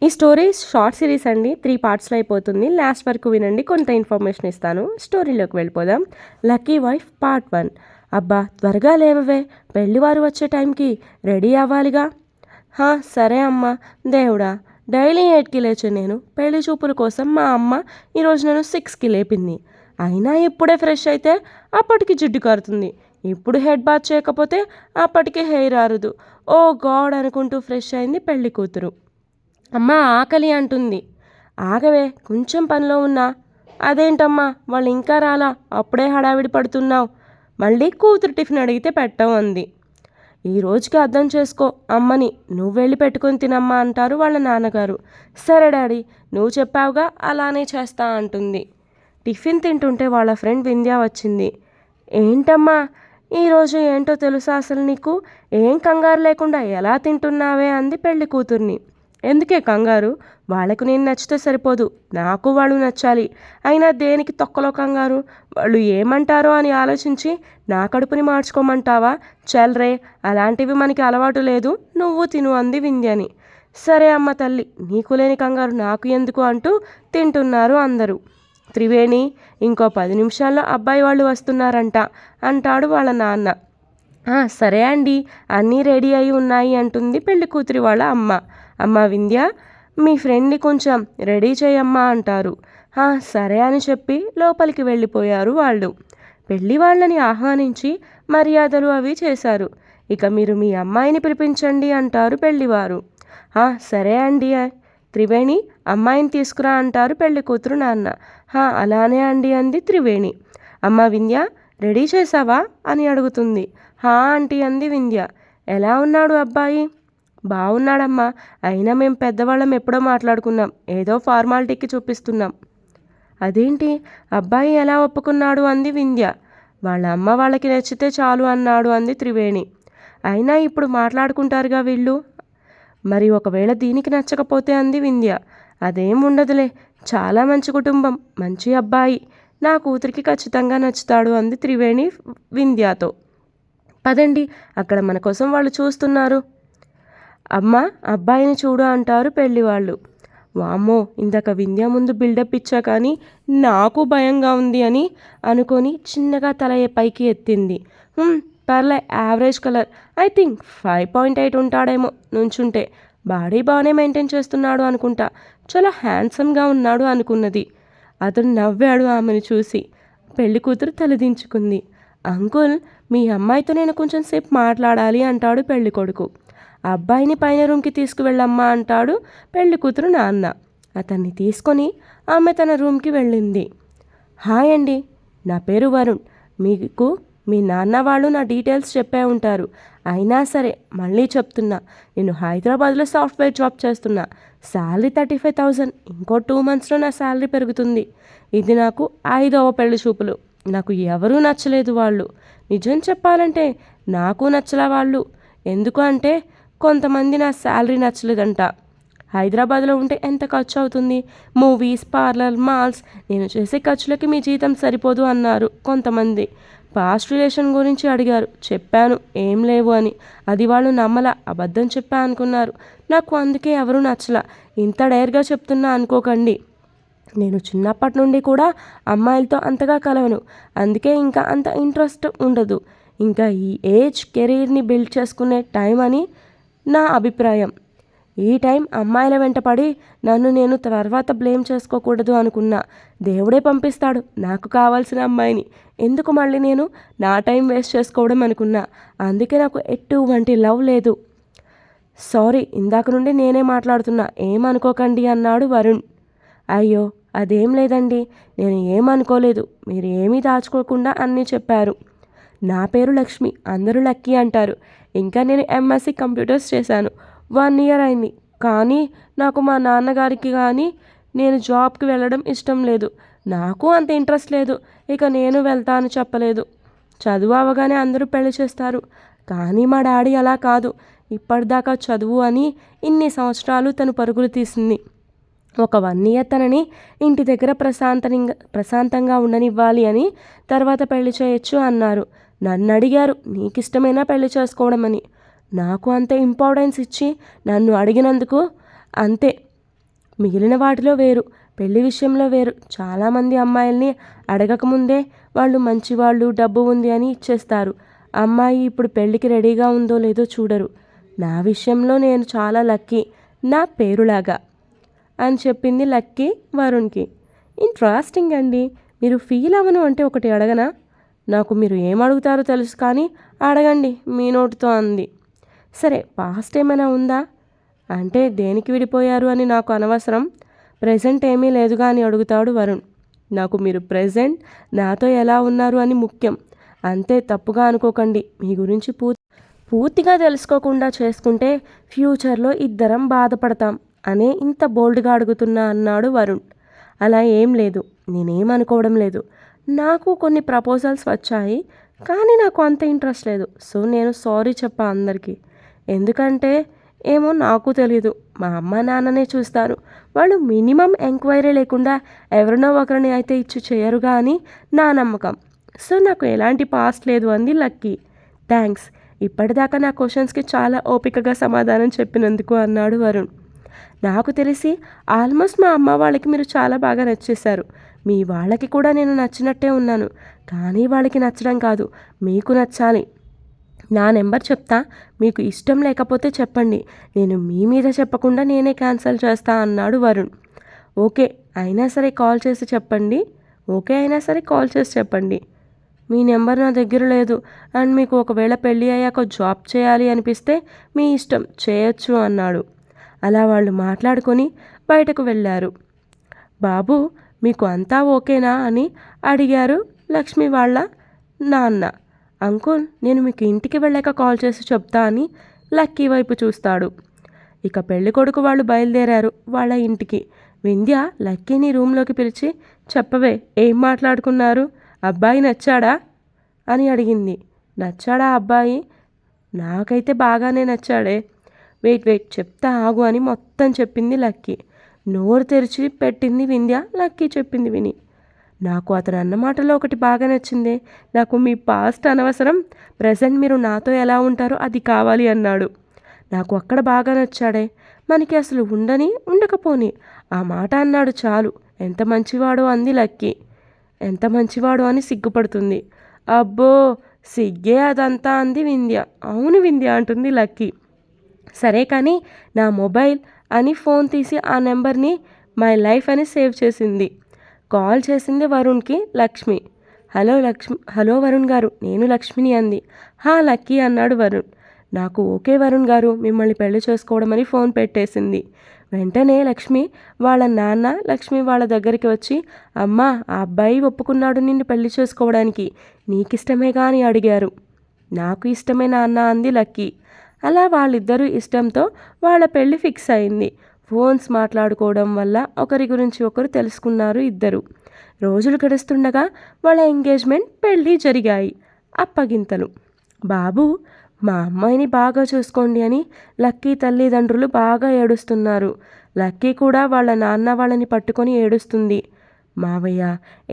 ఈ story short series అండి, 3 పార్ట్స్లో అయిపోతుంది. లాస్ట్ వరకు వినండి, కొంత ఇన్ఫర్మేషన్ ఇస్తాను. స్టోరీలోకి వెళ్ళిపోదాం. Lucky wife part 1. అబ్బా త్వరగా లేవవే, పెళ్లివారు వచ్చే టైంకి రెడీ అవ్వాలిగా. సరే అమ్మా. దేవుడా, డైలీ 8కి లేచే నేను పెళ్లి చూపుల కోసం మా అమ్మ ఈరోజు నన్ను 6కి లేపింది. అయినా ఇప్పుడే ఫ్రెష్ అయితే అప్పటికి జిడ్డు కారుతుంది. ఇప్పుడు హెడ్ బాత్ చేయకపోతే అప్పటికే హెయిర్ ఆరదు. ఓ గాడ్ అనుకుంటూ ఫ్రెష్ అయింది పెళ్లి కూతురు. అమ్మ ఆకలి అంటుంది. ఆగవే, కొంచెం పనిలో ఉన్నా. అదేంటమ్మా వాళ్ళు ఇంకా రాలా, అప్పుడే హడావిడి పడుతున్నావు. మళ్ళీ కూతురు టిఫిన్ అడిగితే పెట్టం అంది. ఈ రోజుకి అర్థం చేసుకో అమ్మని, నువ్వు వెళ్ళి పెట్టుకొని తినమ్మా అంటారు వాళ్ళ నాన్నగారు. సరే డాడీ, నువ్వు చెప్పావుగా అలానే చేస్తా అంటుంది. టిఫిన్ తింటుంటే వాళ్ళ ఫ్రెండ్ వింధ్య వచ్చింది. ఏంటమ్మా ఈరోజు ఏంటో తెలుసా అసలు నీకు? ఏం కంగారు లేకుండా ఎలా తింటున్నావే అంది పెళ్లి కూతుర్ని. ఎందుకే కంగారు? వాళ్ళకు నేను నచ్చితే సరిపోదు, నాకు వాళ్ళు నచ్చాలి. అయినా దేనికి తొక్కలో కంగారు? వాళ్ళు ఏమంటారో అని ఆలోచించి నా కడుపుని మార్చుకోమంటావా? చల్రే, అలాంటివి మనకి అలవాటు లేదు, నువ్వు తిను అంది వింధ్యని. సరే అమ్మ తల్లి, నీకు లేని కంగారు నాకు ఎందుకు అంటూ తింటున్నారు అందరూ. త్రివేణి, ఇంకో 10 నిమిషాల్లో అబ్బాయి వాళ్ళు వస్తున్నారంట అంటాడు వాళ్ళ నాన్న. సరే అండి, అన్నీ రెడీ అయి ఉన్నాయి అంటుంది పెళ్లి కూతురి వాళ్ళ అమ్మ. అమ్మ వింధ్య, మీ ఫ్రెండ్ని కొంచెం రెడీ చేయమ్మా అంటారు. సరే అని చెప్పి లోపలికి వెళ్ళిపోయారు వాళ్ళు. పెళ్లి వాళ్ళని ఆహ్వానించి మర్యాదలు అవి చేశారు. ఇక మీరు మీ అమ్మాయిని పిలిపించండి అంటారు పెళ్లివారు. సరే అండి. త్రివేణి, అమ్మాయిని తీసుకురా అంటారు పెళ్లి కూతురు నాన్న. అలానే అండి అంది త్రివేణి. అమ్మ వింధ్య, రెడీ చేసావా అని అడుగుతుంది. ఆంటీ అంది వింధ్య. ఎలా ఉన్నాడు అబ్బాయి? బాగున్నాడమ్మా, అయినా మేము పెద్దవాళ్ళం ఎప్పుడో మాట్లాడుకున్నాం, ఏదో ఫార్మాలిటీకి చూపిస్తున్నాం. అదేంటి, అబ్బాయి ఎలా ఒప్పుకున్నాడు అంది వింధ్య. వాళ్ళ అమ్మ వాళ్ళకి నచ్చితే చాలు అన్నాడు అంది త్రివేణి. అయినా ఇప్పుడు మాట్లాడుకుంటారుగా వీళ్ళు. మరి ఒకవేళ దీనికి నచ్చకపోతే అంది వింధ్య. అదేం ఉండదులే, చాలా మంచి కుటుంబం, మంచి అబ్బాయి, నా కూతురికి ఖచ్చితంగా నచ్చుతాడు అంది త్రివేణి వింధ్యతో. పదండి, అక్కడ మన కోసం వాళ్ళు చూస్తున్నారు. అమ్మ, అబ్బాయిని చూడు అంటారు పెళ్లివాళ్ళు. వామ్మో, ఇందాక వింధ్య ముందు బిల్డప్ ఇచ్చా కానీ నాకు భయంగా ఉంది అని అనుకొని చిన్నగా తల పైకి ఎత్తింది. పర్లే, యావరేజ్ కలర్, ఐ థింక్ 5.8 ఉంటాడేమో నుంచుంటే. బాడీ బాగానే మెయింటైన్ చేస్తున్నాడు అనుకుంటా, చాలా హ్యాండ్సమ్గా ఉన్నాడు అనుకున్నది. అతను నవ్వాడు ఆమెను చూసి. పెళ్లి కూతురు తలదించుకుంది. అంకుల్, మీ అమ్మాయితో నేను కొంచెం సేపు మాట్లాడాలి అంటాడు పెళ్లి కొడుకు. అబ్బాయిని పైన రూమ్కి తీసుకువెళ్ళమ్మా అంటాడు పెళ్లి కూతురు నాన్న. అతన్ని తీసుకొని ఆమె తన రూమ్కి వెళ్ళింది. హాయ్ అండి, నా పేరు వరుణ్. మీకు మీ నాన్న వాళ్ళు నా డీటెయిల్స్ చెప్పే ఉంటారు. అయినా సరే మళ్ళీ చెప్తున్నా, నేను హైదరాబాద్లో సాఫ్ట్వేర్ జాబ్ చేస్తున్నా. శాలరీ 35,000. ఇంకో 2 monthsలో నా శాలరీ పెరుగుతుంది. ఇది నాకు 5వ పెళ్లి చూపులు. నాకు ఎవరూ నచ్చలేదు వాళ్ళు. నిజం చెప్పాలంటే నాకు నచ్చలా వాళ్ళు. ఎందుకు అంటే కొంతమంది నా శాలరీ నచ్చలేదంట. హైదరాబాద్లో ఉంటే ఎంత ఖర్చు అవుతుంది? మూవీస్, పార్లర్, మాల్స్, నేను చేసే ఖర్చులకి మీ జీతం సరిపోదు అన్నారు కొంతమంది. పాస్ట్ రిలేషన్ గురించి అడిగారు, చెప్పాను ఏం లేవు అని. అది వాళ్ళు నమ్మలా, అబద్ధం చెప్పా అనుకున్నారు. నాకు అందుకే ఎవరూ నచ్చలా. ఇంత డైర్గా చెప్తున్నా అనుకోకండి. నేను చిన్నప్పటి నుండి కూడా అమ్మాయిలతో అంతగా కలవను, అందుకే ఇంకా అంత ఇంట్రెస్ట్ ఉండదు. ఇంకా ఈ ఏజ్ కెరీర్ని బిల్డ్ చేసుకునే టైం అని నా అభిప్రాయం. ఈ టైం అమ్మాయిల వెంటపడి నన్ను నేను తర్వాత బ్లేమ్ చేసుకోకూడదు అనుకున్నా. దేవుడే పంపిస్తాడు నాకు కావాల్సిన అమ్మాయిని. ఎందుకు మళ్ళీ నేను నా టైం వేస్ట్ చేసుకోవడం అనుకున్నా. అందుకే నాకు ఎటువంటి లవ్ లేదు. సారీ, ఇందాక నుండి నేనే మాట్లాడుతున్నా, ఏమనుకోకండి అన్నాడు వరుణ్. అయ్యో అదేం లేదండి, నేను ఏమనుకోలేదు. మీరు ఏమీ దాచుకోకుండా అన్నీ చెప్పారు. నా పేరు లక్ష్మి, అందరూ లక్కీ అంటారు. ఇంకా నేను ఎంఎస్సి కంప్యూటర్స్ చేశాను. 1 year అయింది. కానీ నాకు మా నాన్నగారికి కానీ నేను జాబ్కి వెళ్ళడం ఇష్టం లేదు. నాకు అంత ఇంట్రెస్ట్ లేదు. ఇక నేను వెళ్తాను చెప్పలేదు. చదువు అవగానే అందరూ పెళ్లి చేస్తారు. కానీ మా డాడీ అలా కాదు. ఇప్పటిదాకా చదువు అని ఇన్ని సంవత్సరాలు తను పరుగులు తీసింది. ఒక 1 year తనని ఇంటి దగ్గర ప్రశాంతంగా ఉండనివ్వాలి అని, తర్వాత పెళ్లి చేయొచ్చు అన్నారు. నన్ను అడిగారు, నీకిష్టమైనా పెళ్లి చేసుకోవడం అని. నాకు అంత ఇంపార్టెన్స్ ఇచ్చి నన్ను అడిగినందుకు అంతే. మిగిలిన వాటిలో వేరు, పెళ్లి విషయంలో వేరు. చాలామంది అమ్మాయిల్ని అడగకముందే వాళ్ళు మంచివాళ్ళు, డబ్బు ఉంది అని ఇచ్చేస్తారు. అమ్మాయి ఇప్పుడు పెళ్ళికి రెడీగా ఉందో లేదో చూడరు. నా విషయంలో నేను చాలా లక్కీ, నా పేరులాగా అని చెప్పింది లక్కీ వరుణ్కి. ఇంట్రెస్టింగ్ అండి. మీరు ఫీల్ అవ్వను అంటే ఒకటి అడగనా? నాకు మీరు ఏం అడుగుతారో తెలుసు కానీ అడగండి మీ నోటితో అంది. సరే, పాస్ట్ ఏమైనా ఉందా అంటే దేనికి విడిపోయారు అని నాకు అనవసరం, ప్రెజెంట్ ఏమీ లేదుగా అని అడుగుతాడు వరుణ్. నాకు మీరు ప్రెజెంట్ నాతో ఎలా ఉన్నారు అని ముఖ్యం, అంతే. తప్పుగా అనుకోకండి. మీ గురించి పూర్తిగా తెలుసుకోకుండా చేసుకుంటే ఫ్యూచర్లో ఇద్దరం బాధపడతాం అనే ఇంత బోల్డ్గా అడుగుతున్నా అన్నాడు వరుణ్. అలా ఏం లేదు, నేనేమనుకోవడం లేదు. నాకు కొన్ని ప్రపోజల్స్ వచ్చాయి కానీ నాకు అంత ఇంట్రెస్ట్ లేదు. సో నేను సారీ చెప్పా అందరికీ. ఎందుకంటే ఏమో నాకు తెలీదు, మా అమ్మ నాన్ననే చూస్తారు. వాళ్ళు మినిమం ఎంక్వైరీ లేకుండా ఎవరినో ఒకరిని అయితే ఇచ్చి చేయరుగా అని నా నమ్మకం. సో నాకు ఎలాంటి పాస్ట్ లేదు అంది లక్కీ. థ్యాంక్స్, ఇప్పటిదాకా నా క్వశ్చన్స్కి చాలా ఓపికగా సమాధానం చెప్పినందుకు అన్నాడు వరుణ్. నాకు తెలిసి ఆల్మోస్ట్ మా అమ్మ వాళ్ళకి మీరు చాలా బాగా నచ్చేశారు. మీ వాళ్ళకి కూడా నేను నచ్చినట్టే ఉన్నాను, కానీ వాళ్ళకి నచ్చడం కాదు, మీకు నచ్చాలి. నా నెంబర్ చెప్తా, మీకు ఇష్టం లేకపోతే చెప్పండి, నేను మీ మీద చెప్పకుండా నేనే క్యాన్సిల్ చేస్తా అన్నాడు వరుణ్. ఓకే అయినా సరే కాల్ చేసి చెప్పండి. ఓకే అయినా సరే కాల్ చేసి చెప్పండి. మీ నెంబర్ నా దగ్గర లేదు అండ్ మీకు ఒకవేళ పెళ్ళి అయ్యాక జాబ్ చేయాలి అనిపిస్తే మీ ఇష్టం, చేయొచ్చు అన్నాడు. అలా వాళ్ళు మాట్లాడుకొని బయటకు వెళ్ళారు. బాబు మీకు అంతా ఓకేనా అని అడిగారు లక్ష్మి వాళ్ళ నాన్న. అంకుల్ నేను మీకు ఇంటికి వెళ్ళాక కాల్ చేసి చెప్తా అని లక్కీ వైపు చూస్తాడు. ఇక పెళ్లి కొడుకు వాళ్ళు బయలుదేరారు వాళ్ళ ఇంటికి. వింధ్య లక్కీని రూమ్లోకి పిలిచి, చెప్పవే ఏం మాట్లాడుకున్నారు, అబ్బాయి నచ్చాడా అని అడిగింది. నచ్చాడా అబ్బాయి? నాకైతే బాగానే నచ్చాడే. వెయిట్ చెప్తా ఆగు అని మొత్తం చెప్పింది లక్కీ. నోరు తెరిచి పెట్టింది వింధ్య లక్కీ చెప్పింది విని. నాకు అతను అన్న మాటలో ఒకటి బాగా నచ్చిందే. నాకు మీ పాస్ట్ అనవసరం, ప్రజెంట్ మీరు నాతో ఎలా ఉంటారో అది కావాలి అన్నాడు. నాకు అక్కడ బాగా నచ్చాడే. మనకి అసలు ఉండని ఉండకపోని ఆ మాట అన్నాడు చాలు. ఎంత మంచివాడో అంది లక్కీ. ఎంత మంచివాడో అని సిగ్గుపడుతుంది. అబ్బో సిగ్గే అదంతా అంది వింధ్య. అవును వింధ్య అంటుంది లక్కీ. సరే కానీ నా మొబైల్ అని ఫోన్ తీసి ఆ నెంబర్ని మై లైఫ్ అని సేవ్ చేసింది. కాల్ చేసింది వరుణ్కి లక్ష్మి. హలో వరుణ్ గారు, నేను లక్ష్మిని అంది. లక్కీ అన్నాడు వరుణ్. నాకు ఓకే వరుణ్ గారు, మిమ్మల్ని పెళ్లి చేసుకోవడం అని ఫోన్ పెట్టేసింది. వెంటనే లక్ష్మి వాళ్ళ నాన్న లక్ష్మి వాళ్ళ దగ్గరికి వచ్చి, అమ్మా ఆ అబ్బాయి ఒప్పుకున్నాడు నిన్ను పెళ్లి చేసుకోవడానికి, నీకిష్టమేగా అని అడిగారు. నాకు ఇష్టమే నాన్న అంది లక్కీ. అలా వాళ్ళిద్దరూ ఇష్టంతో వాళ్ళ పెళ్లి ఫిక్స్ అయింది. ఫోన్స్ మాట్లాడుకోవడం వల్ల ఒకరి గురించి ఒకరు తెలుసుకున్నారు ఇద్దరు. రోజులు గడుస్తుండగా వాళ్ళ ఎంగేజ్మెంట్, పెళ్ళి జరిగాయి. అప్పగింతలు. బాబు మా అమ్మాయిని బాగా చూసుకోండి అని లక్కీ తల్లిదండ్రులు బాగా ఏడుస్తున్నారు. లక్కీ కూడా వాళ్ళ నాన్న వాళ్ళని పట్టుకొని ఏడుస్తుంది. మావయ్య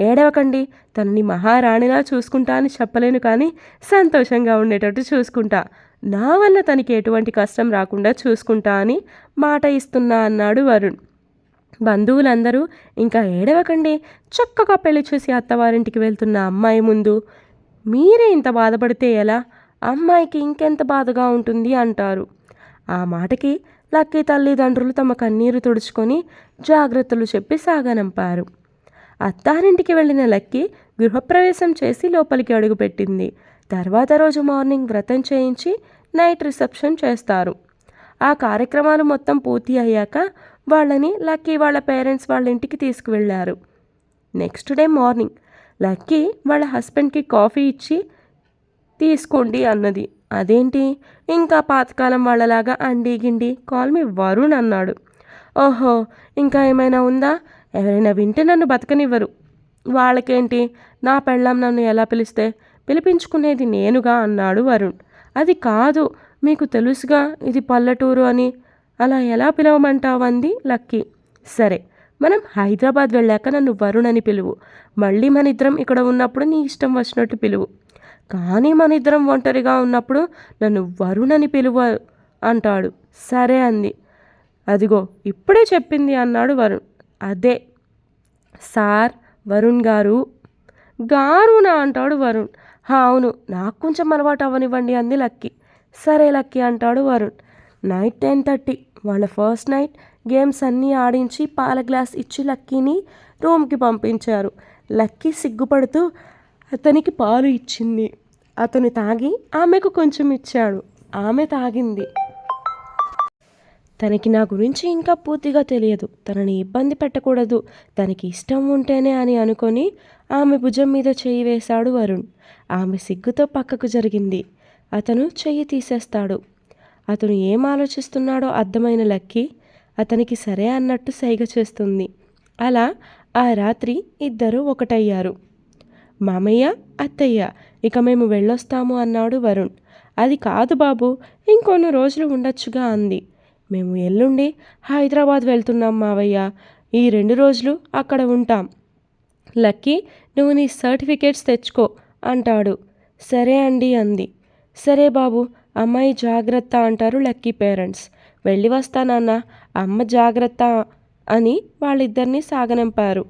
ఏడవకండి, తనని మహారాణిలా చూసుకుంటా అని చెప్పలేను కానీ సంతోషంగా ఉండేటట్టు చూసుకుంటా, నా వల్ల తనకి ఎటువంటి కష్టం రాకుండా చూసుకుంటా అని మాట ఇస్తున్నా అన్నాడు వరుణ్. బంధువులందరూ ఇంకా ఏడవకండి, చక్కగా పెళ్లి చేసి అత్తవారింటికి వెళ్తున్న అమ్మాయి ముందు మీరే ఇంత బాధపడితే ఎలా, అమ్మాయికి ఇంకెంత బాధగా ఉంటుంది అంటారు. ఆ మాటకి లక్కీ తల్లిదండ్రులు తమ కన్నీరు తుడుచుకొని జాగ్రత్తలు చెప్పి సాగనంపారు. అత్తారింటికి వెళ్ళిన లక్కీ గృహప్రవేశం చేసి లోపలికి అడుగుపెట్టింది. తర్వాత రోజు మార్నింగ్ వ్రతం చేయించి నైట్ రిసెప్షన్ చేస్తారు. ఆ కార్యక్రమాలు మొత్తం పూర్తి అయ్యాక వాళ్ళని లక్కీ వాళ్ళ పేరెంట్స్ వాళ్ళ ఇంటికి తీసుకువెళ్ళారు. నెక్స్ట్ డే మార్నింగ్ లక్కీ వాళ్ళ హస్బెండ్కి కాఫీ ఇచ్చి తీసుకోండి అన్నది. అదేంటి ఇంకా పాతకాలం వాళ్ళలాగా అండి గిండి, కాల్ మీ వరుణ్ అన్నాడు. ఓహో ఇంకా ఏమైనా ఉందా, ఎవరైనా వింటే నన్ను బతకనివ్వరు, వాళ్ళకేంటి, నా పెళ్ళాం నన్ను ఎలా పిలిస్తే పిలిపించుకునేది నేనుగా అన్నాడు వరుణ్. అది కాదు, మీకు తెలుసుగా ఇది పల్లెటూరు అని, అలా ఎలా పిలవమంటావు అంది లక్కీ. సరే మనం హైదరాబాద్ వెళ్ళాక నన్ను వరుణ్ అని పిలువు, మళ్ళీ మన ఇద్దరం ఇక్కడ ఉన్నప్పుడు నీ ఇష్టం వచ్చినట్టు పిలువు, కానీ మన ఇద్దరం ఒంటరిగా ఉన్నప్పుడు నన్ను వరుణ్ అని పిలువ అంటాడు. సరే అంది. అదిగో ఇప్పుడే చెప్పింది అన్నాడు వరుణ్. అదే సార్ వరుణ్ గారు. గారునా అంటాడు వరుణ్. అవును, నాకు కొంచెం అలవాటు అవ్వనివ్వండి అంది లక్కీ. సరే లక్కీ అంటాడు వరుణ్. నైట్ 10:30 వాళ్ళ ఫస్ట్ నైట్. గేమ్స్ అన్నీ ఆడించి పాల గ్లాస్ ఇచ్చి లక్కీని రూమ్కి పంపించారు. లక్కీ సిగ్గుపడుతూ అతనికి పాలు ఇచ్చింది. అతను తాగి ఆమెకు కొంచెం ఇచ్చాడు. ఆమె తాగింది. తనకి నా గురించి ఇంకా పూర్తిగా తెలియదు, తనని ఇబ్బంది పెట్టకూడదు, తనకి ఇష్టం ఉంటేనే అని అనుకొని ఆమె భుజం మీద చెయ్యి వేశాడు వరుణ్. ఆమె సిగ్గుతో పక్కకు జరిగింది. అతను చెయ్యి తీసేస్తాడు. అతను ఏం ఆలోచిస్తున్నాడో అర్థమైన లక్కీ అతనికి సరే అన్నట్టు సైగ చేస్తుంది. అలా ఆ రాత్రి ఇద్దరూ ఒకటయ్యారు. మామయ్య, అత్తయ్య, ఇక మేము వెళ్ళొస్తాము అన్నాడు వరుణ్. అది కాదు బాబు, ఇంకొన్ని రోజులు ఉండొచ్చుగా అంది. మేము ఎల్లుండి హైదరాబాద్ వెళ్తున్నాం మావయ్య, ఈ 2 రోజులు అక్కడ ఉంటాం. లక్కీ, నువ్వు నీ సర్టిఫికేట్స్ తెచ్చుకో అంటాడు. సరే అండి అంది. సరే బాబు, అమ్మాయి జాగ్రత్త అంటారు లక్కీ పేరెంట్స్. వెళ్ళి వస్తానన్నా, అమ్మ జాగ్రత్త అని వాళ్ళిద్దరినీ సాగనంపారు.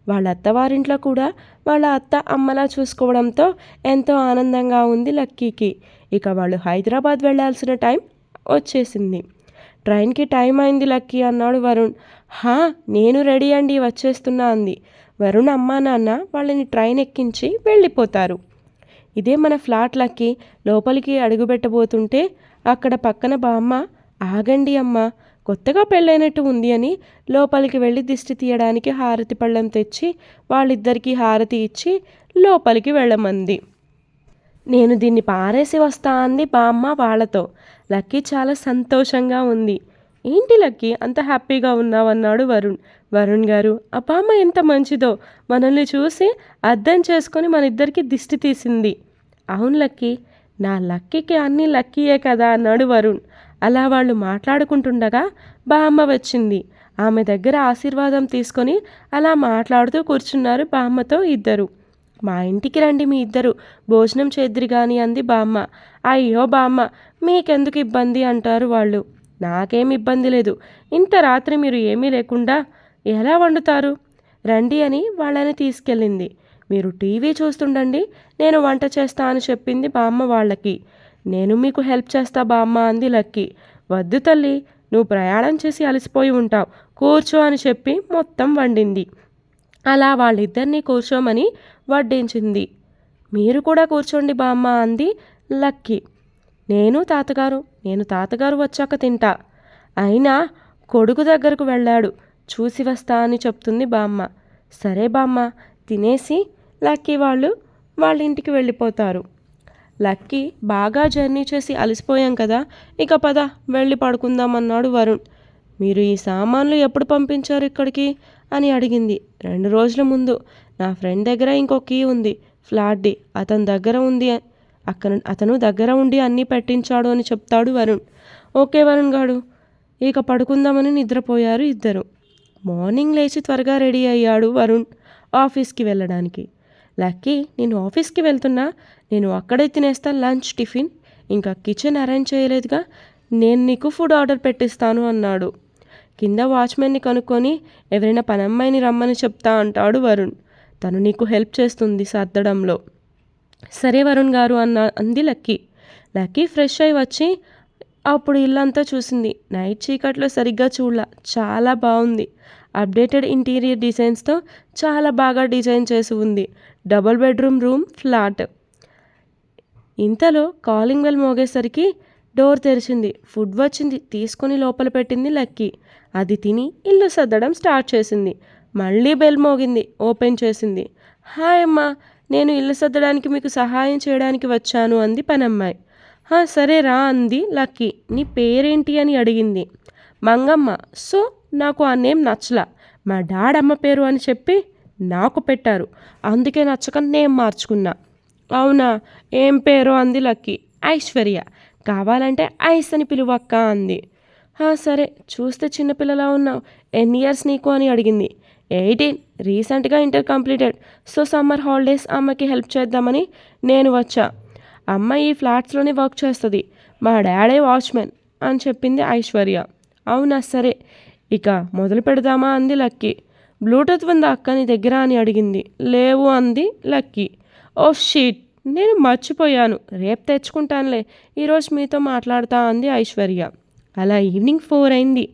వాళ్ళ అత్తవారింట్లో కూడా వాళ్ళ అత్త అమ్మలా చూసుకోవడంతో ఎంతో ఆనందంగా ఉంది లక్కీకి. ఇక వాళ్ళు హైదరాబాద్ వెళ్ళాల్సిన టైం వచ్చేసింది. ట్రైన్కి టైం అయింది లక్కీ అన్నాడు వరుణ్. హా, నేను రెడీ అండి, వచ్చేస్తున్నా అంది. వరుణ్ అమ్మా నాన్న వాళ్ళని ట్రైన్ ఎక్కించి వెళ్ళిపోతారు. ఇదే మన ఫ్లాట్ లక్కీ. లోపలికి అడుగుపెట్టబోతుంటే అక్కడ పక్కన బామ్మ, ఆగండి అమ్మ, కొత్తగా పెళ్ళైనట్టు ఉంది అని లోపలికి వెళ్ళి దిష్టి తీయడానికి హారతి పళ్ళెం తెచ్చి వాళ్ళిద్దరికీ హారతి ఇచ్చి లోపలికి వెళ్ళమంది. నేను దీన్ని పారేసి వస్తా అంది బామ్మ వాళ్ళతో. లక్కీ చాలా సంతోషంగా ఉంది. ఏంటి లక్కీ అంత హ్యాపీగా ఉన్నావన్నాడు వరుణ్. వరుణ్ గారు, ఆ బామ్మ ఎంత మంచిదో, మనల్ని చూసి అర్థం చేసుకొని మన ఇద్దరికి దిష్టి తీసింది. అవును లక్కీ, నా లక్కీకి అన్నీ లక్కీయే కదా అన్నాడు వరుణ్. అలా వాళ్ళు మాట్లాడుకుంటుండగా బామ్మ వచ్చింది. ఆమె దగ్గర ఆశీర్వాదం తీసుకొని అలా మాట్లాడుతూ కూర్చున్నారు బామ్మతో ఇద్దరు. మా ఇంటికి రండి మీ ఇద్దరు, భోజనం చేద్దిరి గాని అంది బామ్మ. అయ్యో బామ్మ, మీకెందుకు ఇబ్బంది అంటారు వాళ్ళు. నాకేం ఇబ్బంది లేదు, ఇంత రాత్రి మీరు ఏమీ లేకుండా ఎలా వండుతారు, రండి అని వాళ్ళని తీసుకెళ్ళింది. మీరు టీవీ చూస్తుండండి, నేను వంట చేస్తా అని చెప్పింది బామ్మ వాళ్ళకి. నేను మీకు హెల్ప్ చేస్తా బామ్మ అంది లక్కీ. వద్దు తల్లి, నువ్వు ప్రయాణం చేసి అలసిపోయి ఉంటావు, కూర్చో అని చెప్పి మొత్తం వండింది. అలా వాళ్ళిద్దరినీ కూర్చోమని వడ్డించింది. మీరు కూడా కూర్చోండి బామ్మ అంది లక్కీ. నేను తాతగారు వచ్చాక తింటా. అయినా కొడుకు దగ్గరకు వెళ్ళాడు, చూసి వస్తా అని చెప్తుంది బామ్మ. సరే బామ్మ, తినేసి లక్కీ వాళ్ళ ఇంటికి వెళ్ళిపోతారు. లక్కీ, బాగా జర్నీ చేసి అలసిపోయాం కదా, ఇక పద వెళ్ళి పడుకుందాం అన్నాడు వరుణ్. మీరు ఈ సామాన్లు ఎప్పుడు పంపించారు ఇక్కడికి అని అడిగింది. 2 రోజుల ముందు. నా ఫ్రెండ్ దగ్గర ఇంకో కీ ఉంది ఫ్లాట్ది, అతను దగ్గర ఉండి అన్నీ పెట్టించాడు అని చెప్తాడు వరుణ్. ఓకే వరుణ్ గాడు, ఇక పడుకుందామని నిద్రపోయారు ఇద్దరు. మార్నింగ్ లేచి త్వరగా రెడీ అయ్యాడు వరుణ్ ఆఫీస్కి వెళ్ళడానికి. లక్కీ, నేను ఆఫీస్కి వెళ్తున్నా, నేను అక్కడే తినేస్తా లంచ్ టిఫిన్, ఇంకా కిచెన్ అరేంజ్ చేయలేదుగా, నేను నీకు ఫుడ్ ఆర్డర్ పెట్టిస్తాను అన్నాడు. కింద వాచ్మెన్ని కనుక్కొని ఎవరైనా పనమ్మాయిని రమ్మని చెప్తా అంటాడు వరుణ్. తను నీకు హెల్ప్ చేస్తుంది సర్దడంలో. సరే వరుణ్ గారు అంది లక్కీ. లక్కీ ఫ్రెష్ అయి వచ్చి అప్పుడు ఇల్లంతా చూసింది. నైట్ చీకట్లో సరిగ్గా చూడలా, చాలా బాగుంది. అప్డేటెడ్ ఇంటీరియర్ డిజైన్స్తో చాలా బాగా డిజైన్ చేసి ఉంది. Double bedroom room flat. ఇంతలో కాలింగ్ బెల్ మోగేసరికి డోర్ తెరిచింది. ఫుడ్ వచ్చింది, తీసుకుని లోపల పెట్టింది లక్కీ. అది తిని ఇల్లు సర్దడం స్టార్ట్ చేసింది. మళ్ళీ బెల్ మోగింది, ఓపెన్ చేసింది. హాయ్ అమ్మా, నేను ఇల్లు సర్దడానికి మీకు సహాయం చేయడానికి వచ్చాను అంది పనమ్మాయి. సరే రా అంది లక్కీ. నీ పేరేంటి అని అడిగింది. మంగమ్మ. సో నాకు ఆ నేమ్ నచ్చలా, మా డాడ్ అమ్మ పేరు అని చెప్పి నాకు పెట్టారు, అందుకే నచ్చక నేమ్ మార్చుకున్నా. అవునా, ఏం పేరు అంది లక్కీ. ఐశ్వర్య. కావాలంటే ఐస్ అని పిలువక్క అంది. సరే, చూస్తే చిన్నపిల్లలా ఉన్నావు, ఎన్ని ఇయర్స్ నీకు అని అడిగింది. 18, రీసెంట్గా inter completed, so summer holidays అమ్మకి హెల్ప్ చేద్దామని నేను వచ్చా. అమ్మ ఈ ఫ్లాట్స్లోనే వర్క్ చేస్తుంది, మా డాడే వాచ్మెన్ అని చెప్పింది ఐశ్వర్య. అవునా సరే, ఇక మొదలు పెడదామా అంది లక్కీ. బ్లూటూత్ ఉందా అక్క నీ దగ్గర అని అడిగింది. లేవు అంది లక్కీ. ఓ షీట్, నేను మర్చిపోయాను, రేపు తెచ్చుకుంటానులే, ఈరోజు మీతో మాట్లాడతా అంది ఐశ్వర్య. అలా ఈవినింగ్ 4 అయింది.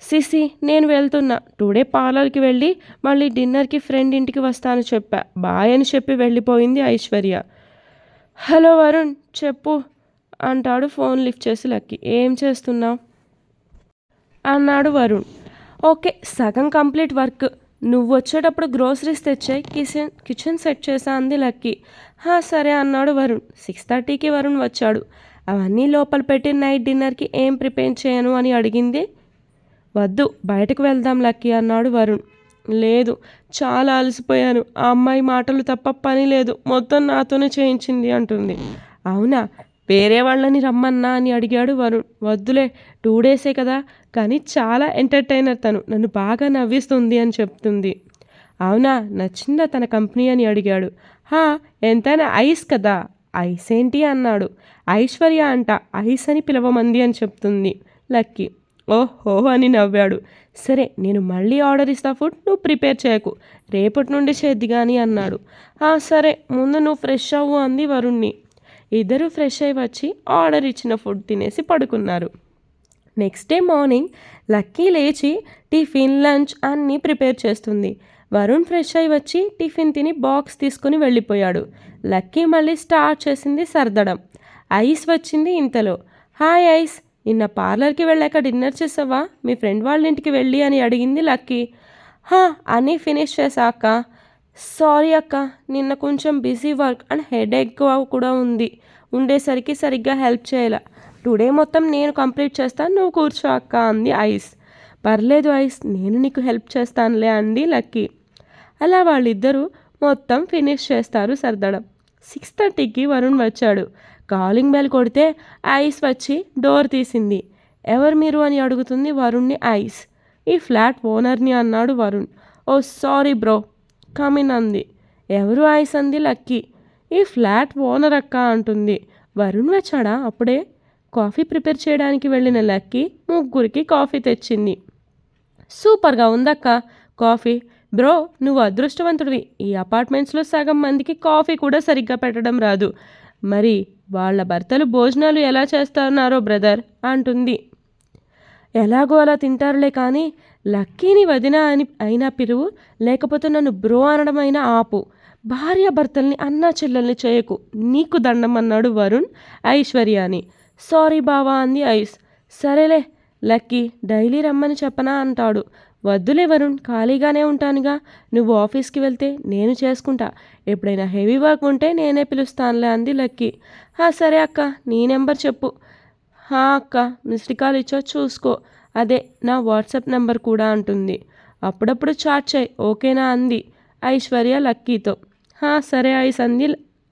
సిసి నేను వెళ్తున్నా, టుడే పార్లర్కి వెళ్ళి మళ్ళీ డిన్నర్కి ఫ్రెండ్ ఇంటికి వస్తాను చెప్పా, బాయ్ అని చెప్పి వెళ్ళిపోయింది ఐశ్వర్య. హలో వరుణ్ చెప్పు అంటాడు ఫోన్ లిఫ్ట్ చేసి లక్కీ. ఏం చేస్తున్నావు అన్నాడు వరుణ్. ఓకే, సగం కంప్లీట్ వర్క్, నువ్వు వచ్చేటప్పుడు గ్రోసరీస్ తెచ్చాయి, కిచెన్ సెట్ చేసా అంది లక్కీ. సరే అన్నాడు వరుణ్. 6:30కి వరుణ్ వచ్చాడు. అవన్నీ లోపల పెట్టి నైట్ డిన్నర్కి ఏం ప్రిపేర్ చేయను అని అడిగింది. వద్దు, బయటకు వెళ్దాం లక్కీ అన్నాడు వరుణ్. లేదు, చాలా అలసిపోయాను, ఆ అమ్మాయి మాటలు తప్ప పని లేదు, మొత్తం నాతోనే చేయించింది అంటుంది. అవునా, వేరే వాళ్ళని రమ్మన్నా అని అడిగాడు వరుణ్. వద్దులే, 2 డేసే కదా, కానీ చాలా ఎంటర్టైనర్, తను నన్ను బాగా నవ్విస్తుంది అని చెప్తుంది. అవునా, నచ్చిందా తన కంపెనీ అని అడిగాడు. ఎంతైనా ఐస్ కదా. ఐస్ ఏంటి అన్నాడు. ఐశ్వర్య అంట, ఐస్ అని పిలవమంది అని చెప్తుంది లక్కీ. ఓహో అని నవ్వాడు. సరే, నేను మళ్ళీ ఆర్డర్ ఇస్తా, ఫుడ్ నువ్వు ప్రిపేర్ చేయకు, రేపటి నుండి చేద్ది కానీ అన్నాడు. సరే, ముందు నువ్వు ఫ్రెష్ అవ్వు అంది వరుణ్ణి. ఇద్దరు ఫ్రెష్ అయి వచ్చి ఆర్డర్ ఇచ్చిన ఫుడ్ తినేసి పడుకున్నారు. నెక్స్ట్ డే మార్నింగ్ లక్కీ లేచి టిఫిన్ లంచ్ అన్నీ ప్రిపేర్ చేస్తుంది. వరుణ్ ఫ్రెష్ అయి వచ్చి టిఫిన్ తిని బాక్స్ తీసుకుని వెళ్ళిపోయాడు. లక్కీ మళ్ళీ స్టార్ట్ చేసింది సర్దడం. ఐస్ వచ్చింది ఇంతలో. హాయ్ ఐస్, నిన్న పార్లర్కి వెళ్ళాక డిన్నర్ చేసావా మీ ఫ్రెండ్ వాళ్ళ ఇంటికి వెళ్ళి అని అడిగింది లక్కీ. అన్నీ ఫినిష్ చేసా అక్క. సారీ అక్క, నిన్న కొంచెం బిజీ వర్క్ అండ్ హెడేక్ కూడా ఉండేసరికి సరిగ్గా హెల్ప్ చేయాల. టుడే మొత్తం నేను కంప్లీట్ చేస్తాను, నువ్వు కూర్చో అక్క అంది ఐస్. పర్లేదు ఐస్, నేను నీకు హెల్ప్ చేస్తానులే అంది లక్కీ. అలా వాళ్ళిద్దరూ మొత్తం ఫినిష్ చేస్తారు సర్దడం. 6:30కి వరుణ్ వచ్చాడు. కాలింగ్ బెల్ కొడితే ఐస్ వచ్చి డోర్ తీసింది. ఎవరు మీరు అని అడుగుతుంది వరుణ్ని ఐస్. ఈ ఫ్లాట్ ఓనర్ని అన్నాడు వరుణ్. ఓ సారీ బ్రో, కమిన్ అంది. ఎవరు ఐస్ అంది లక్కీ. ఈ ఫ్లాట్ ఓనర్ అక్క అంటుంది. వరుణ్ వచ్చాడా అప్పుడే? కాఫీ ప్రిపేర్ చేయడానికి వెళ్ళిన లక్కీ ముగ్గురికి కాఫీ తెచ్చింది. సూపర్గా ఉందక్క కాఫీ. బ్రో, నువ్వు అదృష్టవంతుడివి, ఈ అపార్ట్మెంట్స్లో సగం మందికి కాఫీ కూడా సరిగ్గా పెట్టడం రాదు. మరి వాళ్ళ భర్తలు భోజనాలు ఎలా చేస్తున్నారో బ్రదర్ అంటుంది. ఎలాగో అలా తింటారులే, కానీ లక్కీని వదిన అయినా పిలువు, లేకపోతే నన్ను బ్రో అనడం అయినా ఆపు. భార్య భర్తల్ని అన్నా చెల్లెల్ని చేయకు, నీకు దండం అన్నాడు వరుణ్ ఐశ్వర్యాని. సారీ బావా అంది ఐస్. సరేలే లక్కీ, డైలీ రమ్మని చెప్పనా అంటాడు. వద్దులే వరుణ్, ఖాళీగానే ఉంటానుగా, నువ్వు ఆఫీస్కి వెళ్తే నేను చేసుకుంటా, ఎప్పుడైనా హెవీ వర్క్ ఉంటే నేనే పిలుస్తానులే అంది లక్కీ. సరే అక్క, నీ నెంబర్ చెప్పు. అక్క, మిస్డ్ కాల్ ఇచ్చా చూసుకో, అదే నా వాట్సాప్ నెంబర్ కూడా అంటుంది. అప్పుడప్పుడు చాట్ చేయి ఓకేనా అంది ఐశ్వర్య లక్కీతో. సరే ఐస్ అంది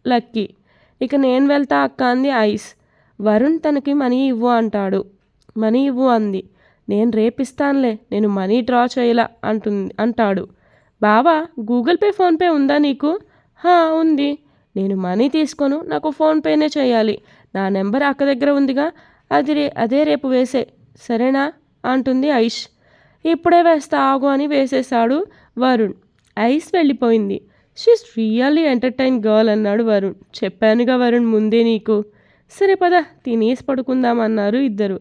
లక్కీ. ఇక నేను వెళ్తా అక్క అంది ఐస్. వరుణ్ తనకి మనీ ఇవ్వు అంటాడు. మనీ ఇవ్వు అంది. నేను రేపిస్తానులే, నేను మనీ డ్రా చేయలా అంటాడు. బావా, గూగుల్ పే ఫోన్పే ఉందా నీకు? ఉంది. నేను మనీ తీసుకోను, నాకు ఫోన్పేనే చేయాలి, నా నెంబర్ అక్క దగ్గర ఉందిగా, అదే రేపు వేసే సరేనా అంటుంది ఐష్. ఇప్పుడే వేస్తా ఆగు అని వేసేశాడు వరుణ్. ఐస్ వెళ్ళిపోయింది. షీస్ రియల్లీ ఎంటర్టైన్ గర్ల్ అన్నాడు వరుణ్. చెప్పానుగా వరుణ్ ముందే నీకు. సరే పద, తినేసి పడుకుందామన్నారు ఇద్దరు.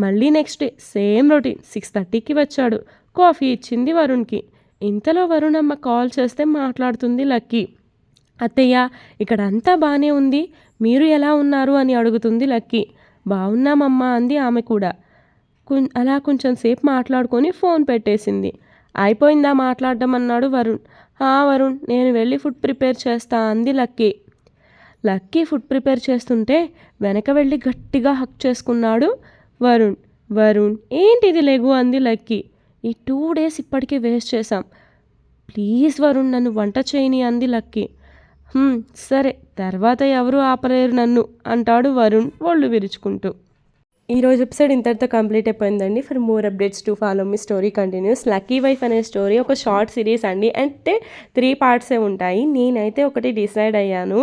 మళ్ళీ నెక్స్ట్ డే సేమ్ రొటీన్. 6:30కి వచ్చాడు. కాఫీ ఇచ్చింది వరుణ్కి. ఇంతలో వరుణ్ అమ్మ కాల్ చేస్తే మాట్లాడుతుంది లక్కీ. అత్తయ్య, ఇక్కడ అంతా బాగానే ఉంది, మీరు ఎలా ఉన్నారు అని అడుగుతుంది లక్కీ. బాగున్నామమ్మా అంది ఆమె కూడా. అలా కొంచెం సేపు మాట్లాడుకొని ఫోన్ పెట్టేసింది. అయిపోయిందా మాట్లాడడం అన్నాడు వరుణ్. వరుణ్, నేను వెళ్ళి ఫుడ్ ప్రిపేర్ చేస్తా అంది లక్కీ. లక్కీ ఫుడ్ ప్రిపేర్ చేస్తుంటే వెనక వెళ్ళి గట్టిగా హక్ చేసుకున్నాడు వరుణ్. వరుణ్, ఏంటిది లేగు అంది లక్కీ. ఈ 2 డేస్ ఇప్పటికే వేస్ట్ చేశాం, ప్లీజ్ వరుణ్ నన్ను వంట చేయని అంది లక్కీ. సరే, తర్వాత ఎవరు ఆపలేరు నన్ను అంటాడు వరుణ్ ఒళ్ళు విరుచుకుంటూ. ఈరోజు ఎపిసోడ్ ఇంతటితో కంప్లీట్ అయిపోయిందండి. For more updates to follow me story continuous. Lucky wife అనే స్టోరీ ఒక షార్ట్ సిరీస్ అండి. అంటే 3 పార్ట్సే ఉంటాయి. నేనైతే ఒకటి డిసైడ్ అయ్యాను.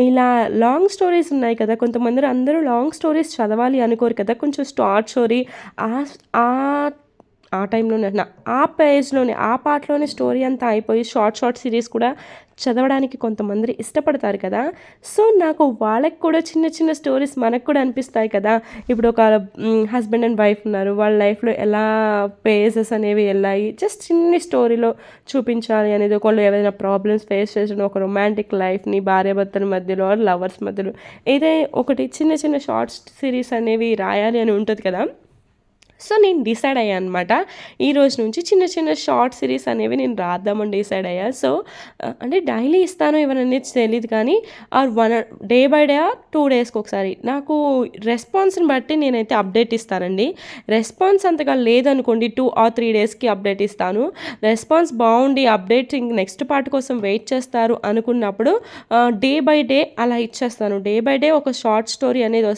ఇలా లాంగ్ స్టోరీస్ ఉన్నాయి కదా, కొంతమంది అందరూ లాంగ్ స్టోరీస్ చదవాలి అనుకోరు కదా, కొంచెం షార్ట్ స్టోరీ ఆ ఆ ఆ టైంలోనే ఆ పేజ్లోనే ఆ పార్ట్లోనే స్టోరీ అంతా అయిపోయి షార్ట్ సిరీస్ కూడా చదవడానికి కొంతమంది ఇష్టపడతారు కదా. సో నాకు వాళ్ళకి కూడా చిన్న చిన్న స్టోరీస్ మనకు కూడా అనిపిస్తాయి కదా. ఇప్పుడు ఒక హస్బెండ్ అండ్ వైఫ్ ఉన్నారు, వాళ్ళ లైఫ్లో ఎలా పేజెస్ అనేవి వెళ్ళాయి, జస్ట్ చిన్న స్టోరీలో చూపించాలి అనేది. ఒకళ్ళు ఏదైనా ప్రాబ్లమ్స్ ఫేస్ చేసిన ఒక రొమాంటిక్ లైఫ్ని భార్యాభర్తల మధ్యలో లవర్స్ మధ్యలో ఏదైనా ఒకటి చిన్న చిన్న షార్ట్ సిరీస్ అనేవి రాయాలి అని ఉంటుంది కదా. సో నేను డిసైడ్ అయ్యాను అనమాట. ఈ రోజు నుంచి చిన్న చిన్న షార్ట్ సిరీస్ అనేవి నేను రాద్దామని డిసైడ్ అయ్యా. సో అంటే డైలీ ఇస్తాను ఇవన్నీ తెలియదు కానీ ఆర్ డే బై డే 2 డేస్కి ఒకసారి నాకు రెస్పాన్స్ని బట్టి నేనైతే అప్డేట్ ఇస్తానండి. రెస్పాన్స్ అంతగా లేదనుకోండి 2 or 3 డేస్కి అప్డేట్ ఇస్తాను. రెస్పాన్స్ బాగుండి అప్డేట్ నెక్స్ట్ పార్ట్ కోసం వెయిట్ చేస్తారు అనుకున్నప్పుడు డే బై డే అలా ఇచ్చేస్తాను. డే బై డే ఒక షార్ట్ స్టోరీ అనేది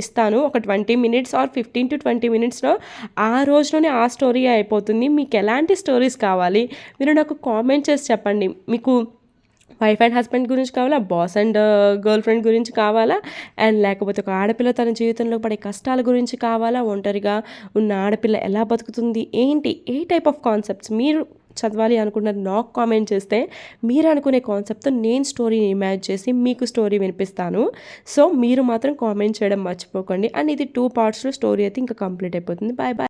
ఇస్తాను. ఒక 20 minutes ఆర్ 15 to 20 minutesలో ఆ రోజులోనే ఆ స్టోరీ అయిపోతుంది. మీకు ఎలాంటి స్టోరీస్ కావాలి మీరు నాకు కామెంట్ చేసి చెప్పండి. మీకు వైఫ్ అండ్ హస్బెండ్ గురించి కావాలా, బాస్ అండ్ గర్ల్ ఫ్రెండ్ గురించి కావాలా, అండ్ లేకపోతే ఒక ఆడపిల్ల తన జీవితంలో పడే కష్టాల గురించి కావాలా, ఒంటరిగా ఉన్న ఆడపిల్ల ఎలా బతుకుతుంది, ఏంటి ఏ టైప్ ఆఫ్ కాన్సెప్ట్స్ మీరు చదవాలి అనుకున్నది నాకు కామెంట్ చేస్తే మీరు అనుకునే కాన్సెప్ట్తో నేను స్టోరీని ఇమాజిన్ చేసి మీకు స్టోరీ వినిపిస్తాను. సో మీరు మాత్రం కామెంట్ చేయడం మర్చిపోకండి. అండ్ ఇది 2 పార్ట్స్లో స్టోరీ అయితే ఇంకా కంప్లీట్ అయిపోతుంది. Bye bye.